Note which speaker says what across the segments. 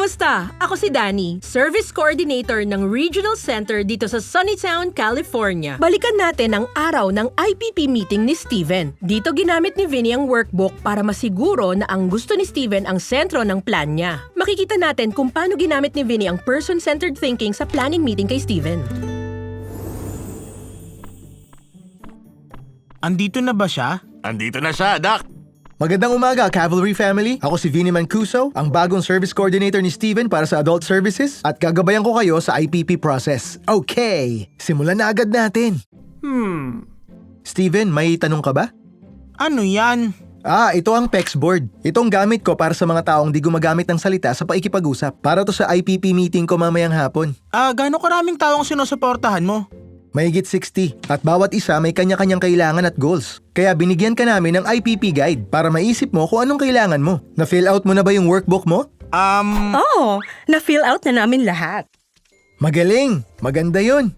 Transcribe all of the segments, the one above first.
Speaker 1: Kumusta? Ako si Danny, Service Coordinator ng Regional Center dito sa Sunnytown, California. Balikan natin ang araw ng IPP meeting ni Steven. Dito ginamit ni Vinny ang workbook para masiguro na ang gusto ni Steven ang sentro ng plan niya. Makikita natin kung paano ginamit ni Vinny ang person-centered thinking sa planning meeting kay Steven.
Speaker 2: Andito na ba siya?
Speaker 3: Andito na siya, Doc.
Speaker 4: Magandang umaga, Cavalry Family. Ako si Vinny Mancuso, ang bagong service coordinator ni Steven para sa Adult Services at gagabayan ko kayo sa IPP process. Okay, simulan na agad natin. Steven, may tanong ka ba?
Speaker 2: Ano yan?
Speaker 4: Ito ang PEX board. Itong gamit ko para sa mga taong di gumagamit ng salita sa paikipag-usap. Para to sa IPP meeting ko mamayang hapon.
Speaker 2: Gaano karaming taong sinusuportahan mo?
Speaker 4: Mahigit 60 at bawat isa may kanya-kanyang kailangan at goals. Kaya binigyan ka namin ng IPP guide para maisip mo kung anong kailangan mo. Na-fill out mo na ba yung workbook mo?
Speaker 5: Oo, na-fill out na namin lahat.
Speaker 4: Magaling! Maganda yun.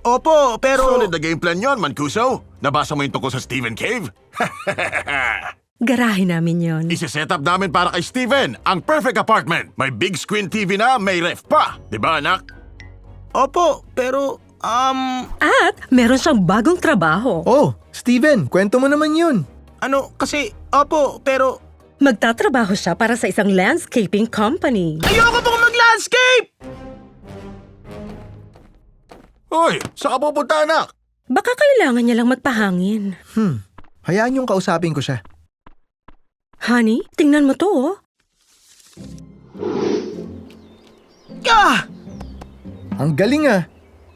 Speaker 2: Opo, pero...
Speaker 3: Solid na game plan yon, Mancuso. Nabasa mo yung tungkol sa Steven Cave?
Speaker 5: Garahe namin yon.
Speaker 3: Isi-set up namin para kay Steven ang perfect apartment. May big screen TV na, may ref pa. Diba, anak?
Speaker 2: Opo, pero...
Speaker 5: At meron siyang bagong trabaho.
Speaker 4: Oh, Steven, kwento mo naman yun.
Speaker 2: Opo, pero...
Speaker 5: Magtatrabaho siya para sa isang landscaping company.
Speaker 2: Ayoko pong mag-landscape!
Speaker 3: Hoy, saan ka pupunta, anak?
Speaker 5: Baka kailangan niya lang magpahangin.
Speaker 4: Hayaan yung kausapin ko siya.
Speaker 5: Honey, tingnan mo to, oh.
Speaker 4: Ang galing ah.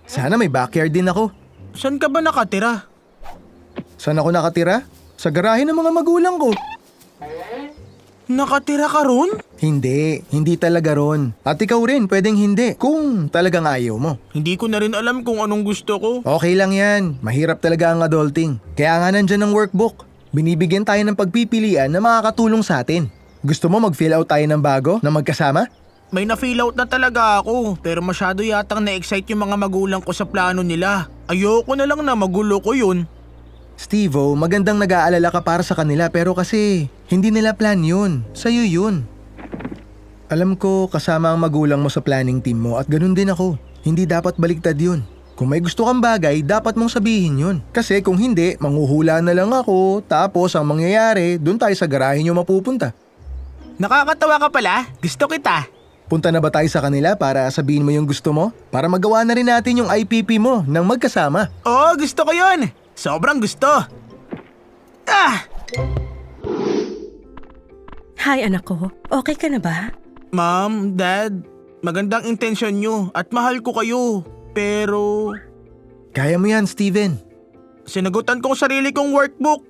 Speaker 4: Sana may backyard din ako.
Speaker 2: Saan ka ba nakatira?
Speaker 4: Saan ako nakatira? Sa garahe ng mga magulang ko.
Speaker 2: Nakatira ka ron?
Speaker 4: Hindi talaga ron. At ikaw rin, pwedeng hindi, kung talagang ayaw mo.
Speaker 2: Hindi ko na rin alam kung anong gusto ko.
Speaker 4: Okay lang yan, mahirap talaga ang adulting. Kaya nga nandyan ang workbook. Binibigyan tayo ng pagpipilian na makakatulong sa atin. Gusto mo mag-fill out tayo ng bago na magkasama?
Speaker 2: May na-fill out na talaga ako, pero masyado yatang na-excite yung mga magulang ko sa plano nila. Ayoko na lang na magulo ko yun.
Speaker 4: Steve-o, magandang nag-aalala ka para sa kanila pero kasi hindi nila plan yun. Sa'yo yun. Alam ko kasama ang magulang mo sa planning team mo at ganun din ako. Hindi dapat baliktad yun. Kung may gusto kang bagay, dapat mong sabihin yun. Kasi kung hindi, manghuhula na lang ako tapos ang mangyayari, dun tayo sa garahe nyo mapupunta.
Speaker 2: Nakakatawa ka pala, gusto kita.
Speaker 4: Punta na ba tayo sa kanila para sabihin mo yung gusto mo? Para magawa na rin natin yung IPP mo nang magkasama.
Speaker 2: Oo, gusto ko yun. Sobrang gusto.
Speaker 5: Hi, anak ko. Okay ka na ba?
Speaker 2: Mom, Dad, magandang intensyon nyo at mahal ko kayo. Pero...
Speaker 4: Kaya mo yan, Steven.
Speaker 2: Sinagutan ko ang sarili kong workbook.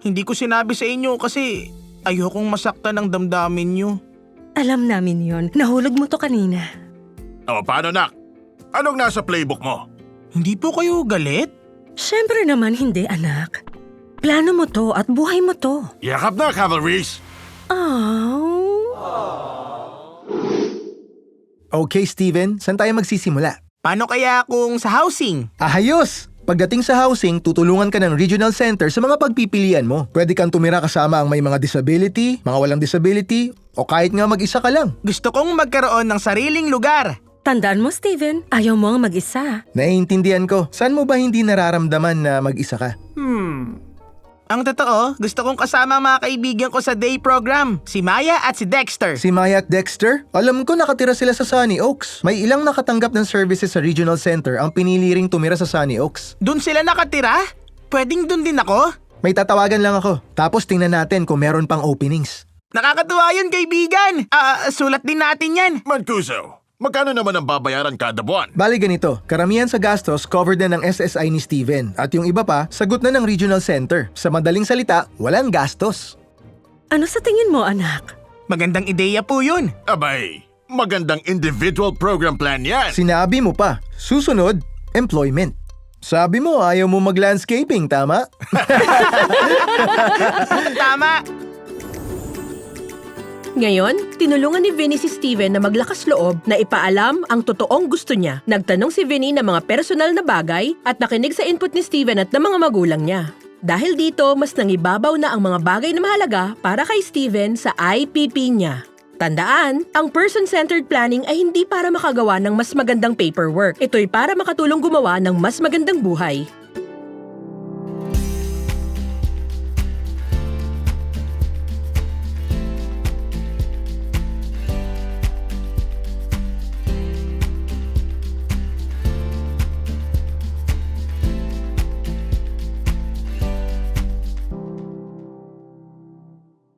Speaker 2: Hindi ko sinabi sa inyo kasi ayokong masaktan ang damdamin nyo.
Speaker 5: Alam namin yon. Nahulog mo to kanina.
Speaker 3: Paano, nak? Anong nasa playbook mo?
Speaker 2: Hindi po kayo galit?
Speaker 5: Siyempre naman hindi, anak. Plano mo to at buhay mo to.
Speaker 3: Yakap na, Cavalries!
Speaker 5: Oh.
Speaker 4: Okay, Steven, saan tayo magsisimula?
Speaker 2: Paano kaya kung sa housing?
Speaker 4: Ayos! Pagdating sa housing, tutulungan ka ng regional center sa mga pagpipilian mo. Pwede kang tumira kasama ang may mga disability, mga walang disability, o kahit nga mag-isa ka lang.
Speaker 2: Gusto kong magkaroon ng sariling lugar.
Speaker 5: Tandaan mo, Steven, ayaw mo ang mag-isa.
Speaker 4: Naiintindihan ko. Saan mo ba hindi nararamdaman na mag-isa ka?
Speaker 2: Ang totoo, gusto kong kasama ang mga kaibigan ko sa day program, si Maya at si Dexter.
Speaker 4: Si Maya at Dexter? Alam ko nakatira sila sa Sunny Oaks. May ilang nakatanggap ng services sa regional center ang pinili ring tumira sa Sunny Oaks.
Speaker 2: Doon sila nakatira? Pwedeng doon din ako?
Speaker 4: May tatawagan lang ako. Tapos tingnan natin kung meron pang openings.
Speaker 2: Nakakatuwa yun, kaibigan. Sulat din natin yan.
Speaker 3: Mancuso, magkano naman ang babayaran kada buwan?
Speaker 4: Bali ganito, karamihan sa gastos covered na ng SSI ni Steven at yung iba pa, sagot na ng regional center. Sa madaling salita, walang gastos.
Speaker 5: Ano sa tingin mo, anak?
Speaker 2: Magandang ideya po yun.
Speaker 3: Abay, magandang individual program plan yan.
Speaker 4: Sinabi mo pa, susunod, employment. Sabi mo ayaw mo mag-landscaping, tama?
Speaker 2: Tama.
Speaker 1: Ngayon, tinulungan ni Vinny si Steven na maglakas loob na ipaalam ang totoong gusto niya. Nagtanong si Vinny ng mga personal na bagay at nakinig sa input ni Steven at ng mga magulang niya. Dahil dito, mas nangibabaw na ang mga bagay na mahalaga para kay Steven sa IPP niya. Tandaan, ang person-centered planning ay hindi para makagawa ng mas magandang paperwork. Ito'y para makatulong gumawa ng mas magandang buhay.